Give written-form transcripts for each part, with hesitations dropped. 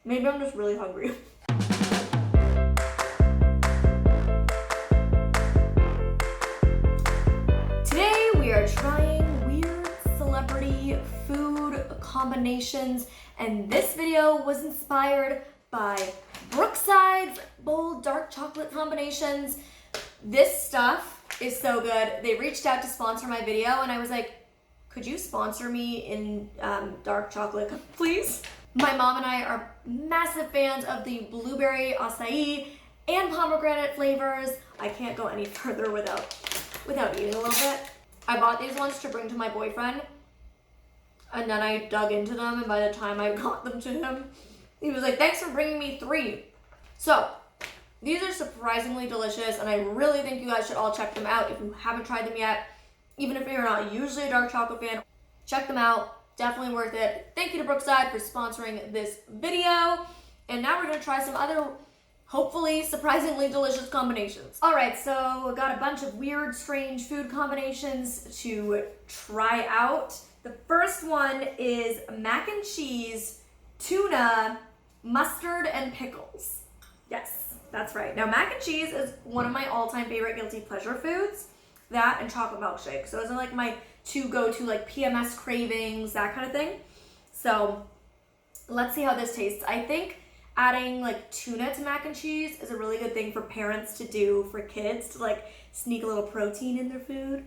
Maybe I'm just really hungry. Today we are trying weird celebrity food combinations, and this video was inspired by Brookside's bold dark chocolate combinations. This stuff is so good. They reached out to sponsor my video, and I was like, could you sponsor me in dark chocolate, please? My mom and I are massive fans of the blueberry acai and pomegranate flavors. I can't go any further without eating a little bit. I bought these ones to bring to my boyfriend, and then I dug into them, and by the time I got them to him, he was like, thanks for bringing me 3. So these are surprisingly delicious, and I really think you guys should all check them out if you haven't tried them yet. Even if you're not usually a dark chocolate fan, check them out. Definitely worth it. Thank you to Brookside for sponsoring this video. And now we're gonna try some other, hopefully surprisingly delicious combinations. All right, so I got a bunch of weird, strange food combinations to try out. The first one is mac and cheese, tuna, mustard, and pickles. Yes, that's right. Now, mac and cheese is one of my all-time favorite guilty pleasure foods. That and chocolate milkshake. So those are like my 2 go-to like PMS cravings, that kind of thing. So let's see how this tastes. I think adding like tuna to mac and cheese is a really good thing for parents to do for kids to like sneak a little protein in their food.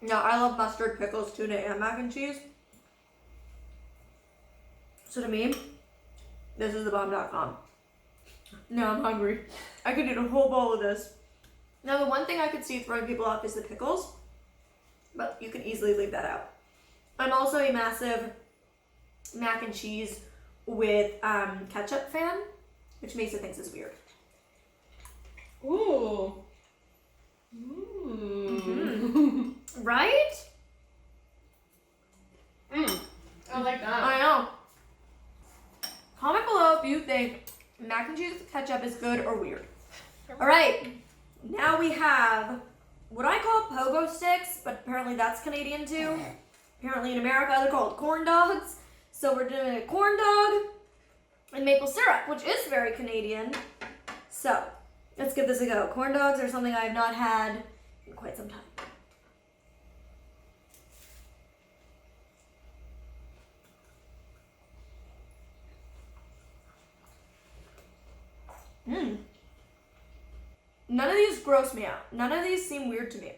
Now, I love mustard, pickles, tuna, and mac and cheese. So to me, this is the bomb.com. Now I'm hungry. I could eat a whole bowl of this. Now, the one thing I could see throwing people off is the pickles, but you can easily leave that out. I'm also a massive mac and cheese with ketchup fan, which Mesa thinks is weird. Ooh. Right? I like that. I know. Comment below if you think mac and cheese with ketchup is good or weird. All right, now we have what I call Pogo Sticks, but apparently that's Canadian too. Apparently in America they're called corn dogs. So we're doing a corn dog and maple syrup, which is very Canadian. So let's give this a go. Corn dogs are something I have not had in quite some time. None of these gross me out. None of these seem weird to me.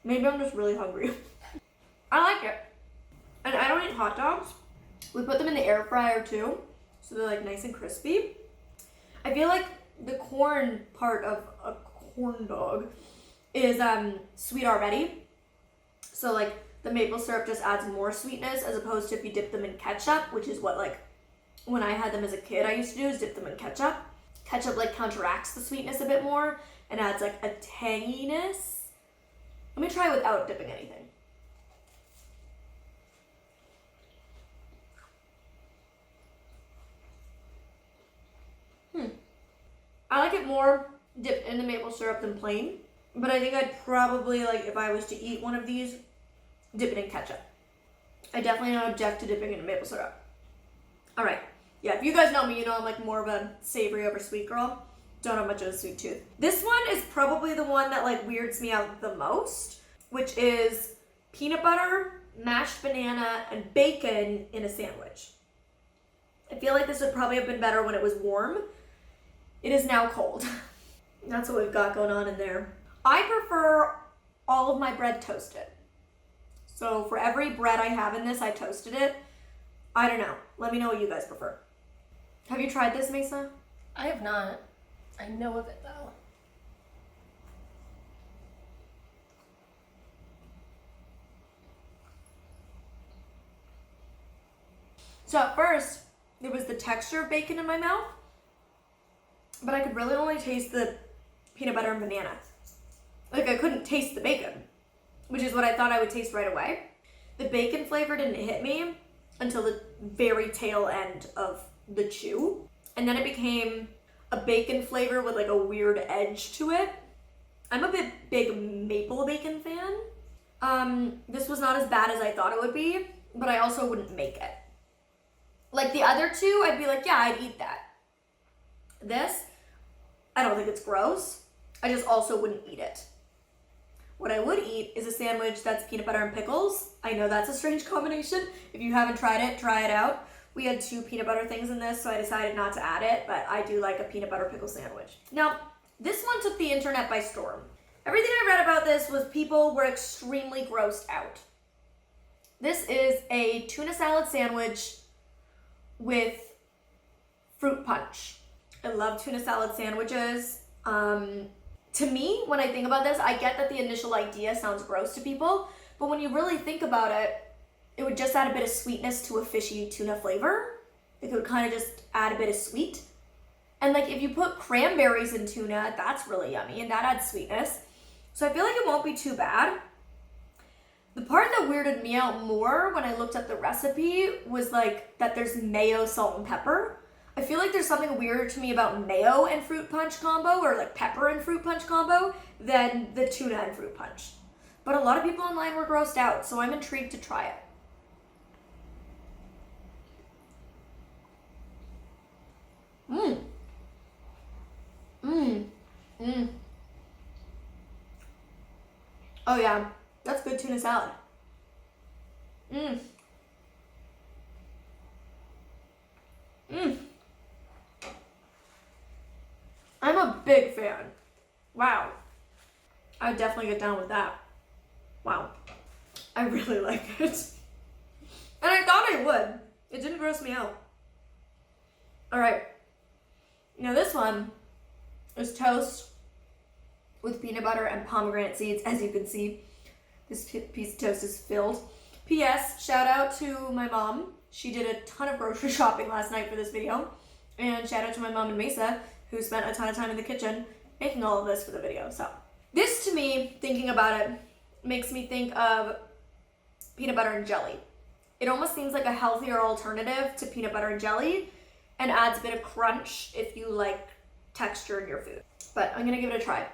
Maybe I'm just really hungry. I like it. And I don't eat hot dogs. We put them in the air fryer too, so they're like nice and crispy. I feel like the corn part of a corn dog is sweet already. So like the maple syrup just adds more sweetness as opposed to if you dip them in ketchup, which is what like when I had them as a kid I used to do is dip them in ketchup. Ketchup like counteracts the sweetness a bit more and adds like a tanginess. Let me try without dipping anything. I like it more dipped in the maple syrup than plain, but I think I'd probably like, if I was to eat one of these, dip it in ketchup. I definitely don't object to dipping it in maple syrup. All right. Yeah, if you guys know me, you know I'm like more of a savory over sweet girl. Don't have much of a sweet tooth. This one is probably the one that like weirds me out the most, which is peanut butter, mashed banana, and bacon in a sandwich. I feel like this would probably have been better when it was warm. It is now cold. That's what we've got going on in there. I prefer all of my bread toasted. So for every bread I have in this, I toasted it. I don't know. Let me know what you guys prefer. Have you tried this, Mesa? I have not. I know of it though. So at first, there was the texture of bacon in my mouth, but I could really only taste the peanut butter and banana. Like I couldn't taste the bacon, which is what I thought I would taste right away. The bacon flavor didn't hit me until the very tail end of the chew. and then it became a bacon flavor with like a weird edge to it. I'm a big maple bacon fan. This was not as bad as I thought it would be, but I also wouldn't make it. Like the other two, I'd be like, yeah, I'd eat that. This, I don't think it's gross. I just also wouldn't eat it. What I would eat is a sandwich that's peanut butter and pickles. I know that's a strange combination. If you haven't tried it, try it out. We had 2 peanut butter things in this, so I decided not to add it, but I do like a peanut butter pickle sandwich. Now, this one took the internet by storm. Everything I read about this was people were extremely grossed out. This is a tuna salad sandwich with fruit punch. I love tuna salad sandwiches. To me, when I think about this, I get that the initial idea sounds gross to people, but when you really think about it, it would just add a bit of sweetness to a fishy tuna flavor. It would kind of just add a bit of sweet. And like if you put cranberries in tuna, that's really yummy and that adds sweetness. So I feel like it won't be too bad. The part that weirded me out more when I looked at the recipe was like that there's mayo, salt, and pepper. I feel like there's something weirder to me about mayo and fruit punch combo, or like pepper and fruit punch combo, than the tuna and fruit punch. But a lot of people online were grossed out, so I'm intrigued to try it. Oh yeah, that's good tuna salad. I'm a big fan. Wow. I'd definitely get down with that. Wow. I really like it. And I thought I would. It didn't gross me out. Alright. Now this one is toast with peanut butter and pomegranate seeds. As you can see, this piece of toast is filled. P.S. Shout out to my mom. She did a ton of grocery shopping last night for this video. And shout out to my mom in Mesa, who spent a ton of time in the kitchen making all of this for the video. So this, to me, thinking about it, makes me think of peanut butter and jelly. It almost seems like a healthier alternative to peanut butter and jelly and adds a bit of crunch if you like texture in your food. But I'm gonna give it a try.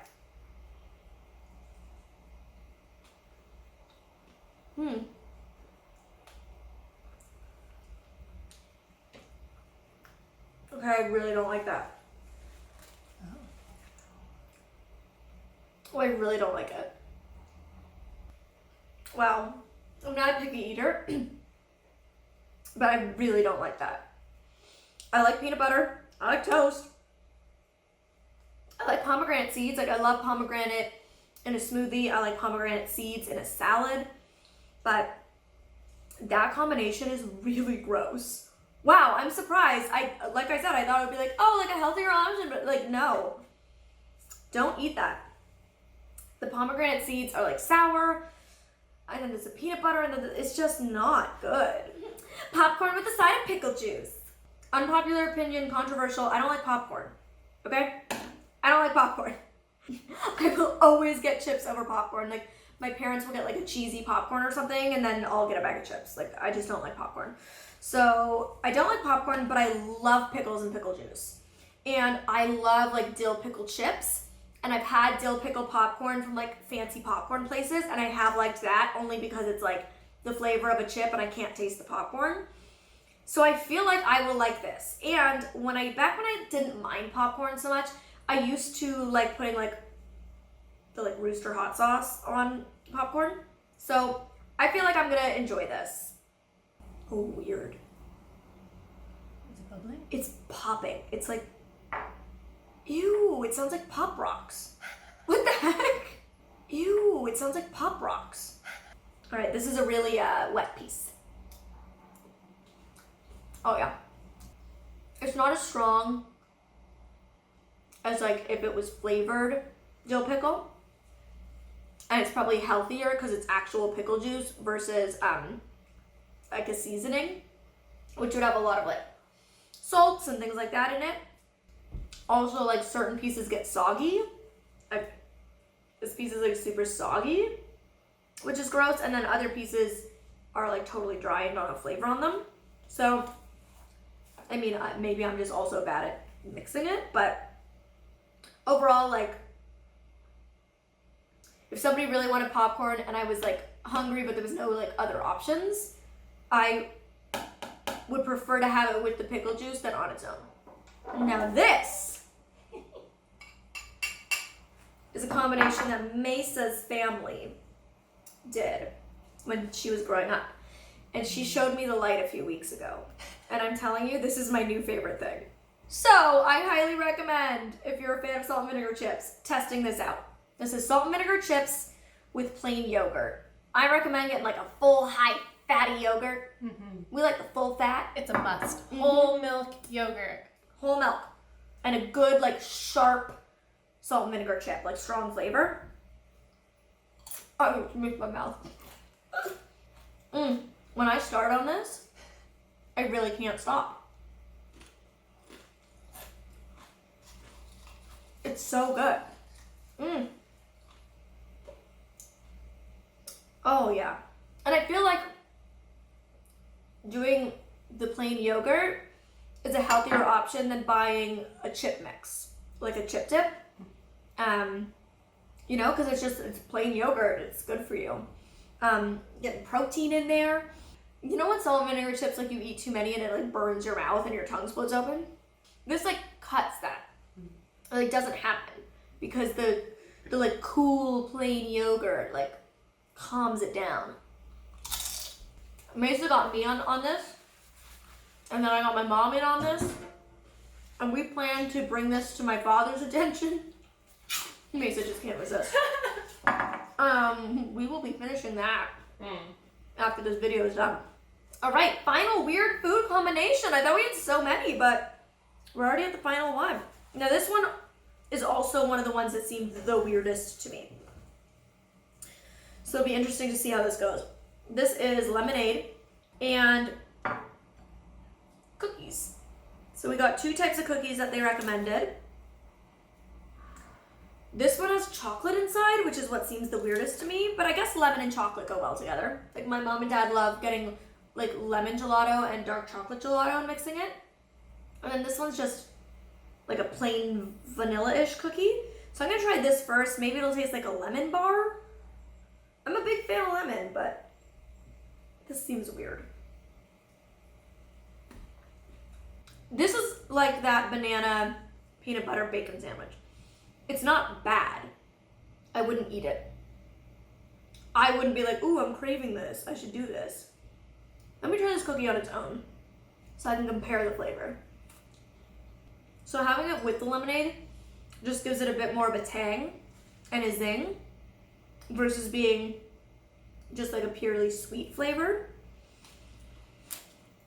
Okay, I really don't like that. Oh, I really don't like it. Wow, I'm not a picky eater, but I really don't like that. I like peanut butter, I like toast, I like pomegranate seeds, like I love pomegranate in a smoothie, I like pomegranate seeds in a salad, but that combination is really gross. Wow, I'm surprised. Like I said, I thought it would be like, oh, like a healthier option, but like, no. Don't eat that. The pomegranate seeds are like sour, and then there's the peanut butter, and then it's just not good. Popcorn with a side of pickle juice. Unpopular opinion, controversial, I don't like popcorn, okay? I don't like popcorn. I will always get chips over popcorn. Like, my parents will get like a cheesy popcorn or something, and then I'll get a bag of chips. Like, I just don't like popcorn. So, I don't like popcorn, but I love pickles and pickle juice. And I love like dill pickle chips. And I've had dill pickle popcorn from like fancy popcorn places, and I have liked that only because it's like the flavor of a chip and I can't taste the popcorn. So I feel like I will like this. And back when I didn't mind popcorn so much, I used to like putting like the like Rooster hot sauce on popcorn. So I feel like I'm gonna enjoy this. Oh, weird. Is it bubbling? It's popping. It's like, ew, it sounds like Pop Rocks. What the heck? Ew, it sounds like Pop Rocks. All right, this is a really wet piece. Oh yeah. It's not as strong as like if it was flavored dill pickle. And it's probably healthier because it's actual pickle juice versus like a seasoning, which would have a lot of like salts and things like that in it. Also, like certain pieces get soggy. Like this piece is like super soggy, which is gross. And then other pieces are like totally dry and don't have flavor on them. So I mean, maybe I'm just also bad at mixing it, but overall, like, if somebody really wanted popcorn and I was like hungry but there was no like other options, I would prefer to have it with the pickle juice than on its own. Now this is a combination that Mesa's family did when she was growing up. And she showed me the light a few weeks ago. And I'm telling you, this is my new favorite thing. So I highly recommend, if you're a fan of salt and vinegar chips, testing this out. This is salt and vinegar chips with plain yogurt. I recommend getting like a full high fatty yogurt. Mm-hmm. We like the full fat. It's a must. Whole milk yogurt. Whole milk. And a good like sharp salt and vinegar chip, like strong flavor. Oh, it makes my mouth. When I start on this, I really can't stop. It's so good. Oh yeah. And I feel like doing the plain yogurt is a healthier option than buying a chip mix, like a chip dip. You know, because it's plain yogurt. It's good for you. Getting protein in there. You know when salt and vinegar chips, like you eat too many and it like burns your mouth and your tongue splits open? This like cuts that. It like doesn't happen because the like cool plain yogurt like calms it down. Mesa got me on this, and then I got my mom in on this, and we plan to bring this to my father's attention. Mesa just can't resist. We will be finishing that after this video is done. All right, final weird food combination. I thought we had so many, but we're already at the final one. Now this one is also one of the ones that seemed the weirdest to me. So it'll be interesting to see how this goes. This is lemonade and cookies. So we got 2 types of cookies that they recommended. This one has chocolate inside, which is what seems the weirdest to me, but I guess lemon and chocolate go well together. Like my mom and dad love getting like lemon gelato and dark chocolate gelato and mixing it. And then this one's just like a plain vanilla-ish cookie. So I'm gonna try this first. Maybe it'll taste like a lemon bar. I'm a big fan of lemon, but this seems weird. This is like that banana peanut butter bacon sandwich. It's not bad. I wouldn't eat it. I wouldn't be like, ooh, I'm craving this. I should do this. Let me try this cookie on its own so I can compare the flavor. So having it with the lemonade just gives it a bit more of a tang and a zing versus being just like a purely sweet flavor.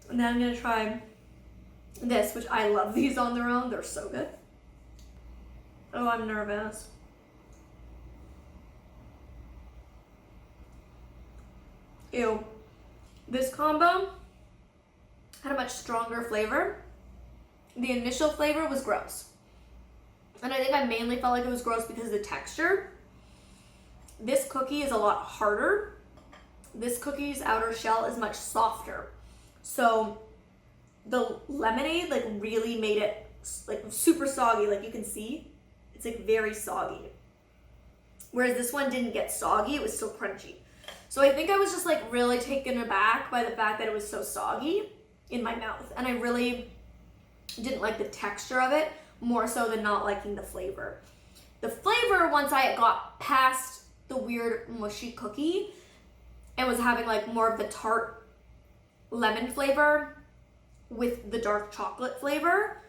And then I'm gonna try this, which I love these on their own. They're so good. Oh, I'm nervous. Ew. This combo had a much stronger flavor. The initial flavor was gross. And I think I mainly felt like it was gross because of the texture. This cookie is a lot harder. This cookie's outer shell is much softer. So the lemonade like really made it like super soggy, like you can see. It's like very soggy. Whereas this one didn't get soggy, it was still crunchy. So I think I was just like really taken aback by the fact that it was so soggy in my mouth. And I really didn't like the texture of it more so than not liking the flavor. The flavor, once I got past the weird mushy cookie and was having like more of the tart lemon flavor with the dark chocolate flavor,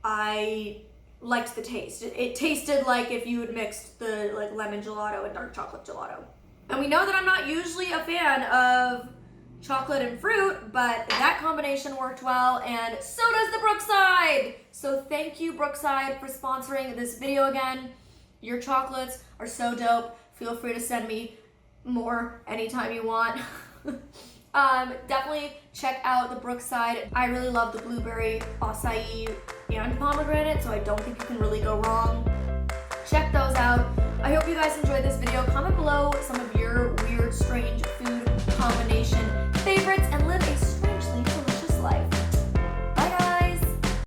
I liked the taste. It tasted like if you had mixed the like lemon gelato and dark chocolate gelato. And we know that I'm not usually a fan of chocolate and fruit, but that combination worked well, and so does the Brookside. So thank you, Brookside, for sponsoring this video again. Your chocolates are so dope. Feel free to send me more anytime you want. Definitely check out the Brookside. I really love the blueberry, acai, and pomegranate, so I don't think you can really go wrong. Check those out. I hope you guys enjoyed this video. Comment below some of your weird, strange food combination favorites